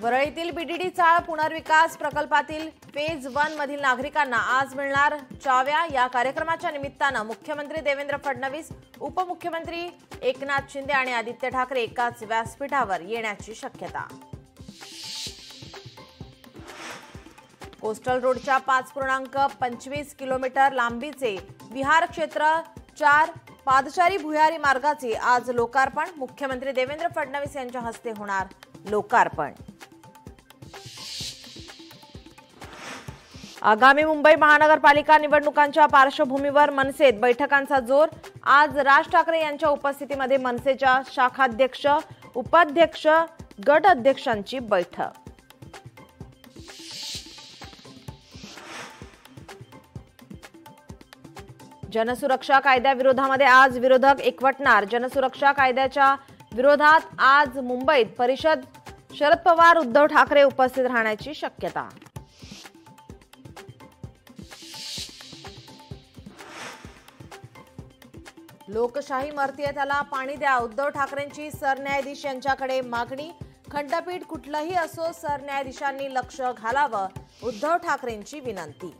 वरळीतील VDD चाळ पुनर्विकास प्रकल्पातील फेज 1 मधील नागरिकांना आज मिळणार चाव्या। या कार्यक्रमाच्या निमित्तानं मुख्यमंत्री देवेंद्र फडणवीस, उपमुख्यमंत्री एकनाथ शिंदे आणि आदित्य ठाकरे एकाच व्यासपीठावर येण्याची शक्यता। कोस्टल रोडच्या 5.25 किलोमीटर लांबीचे विहार क्षेत्र 4 पादचारी भुयारी मार्गाचे आज लोकार्पण। मुख्यमंत्री देवेंद्र फडणवीस यांच्या हस्ते होणार लोकार्पण। आगामी मुंबई महानगरपालिका निवडणुकांच्या पार्श्वभूमीवर मनसेत बैठकांचा जोर। आज राज ठाकरे यांच्या उपस्थितीमध्ये मनसेच्या शाखाध्यक्ष, उपाध्यक्ष, गट अध्यक्षांची बैठक। जनसुरक्षा कायद्याविरोधामध्ये आज विरोधक एकवटणार। जनसुरक्षा कायद्याच्या विरोधात आज मुंबईत परिषद, शरद पवार, उद्धव ठाकरे उपस्थित राहण्याची शक्यता। लोकशाही मरतीये त्याला पाणी द्या, उद्धव ठाकरेंची सरन्यायाधीश यांच्याकडे मागणी। खंडपीठ कुठलंही असो सरन्यायाधीशांनी लक्ष घालावं, उद्धव ठाकरेंची विनंती।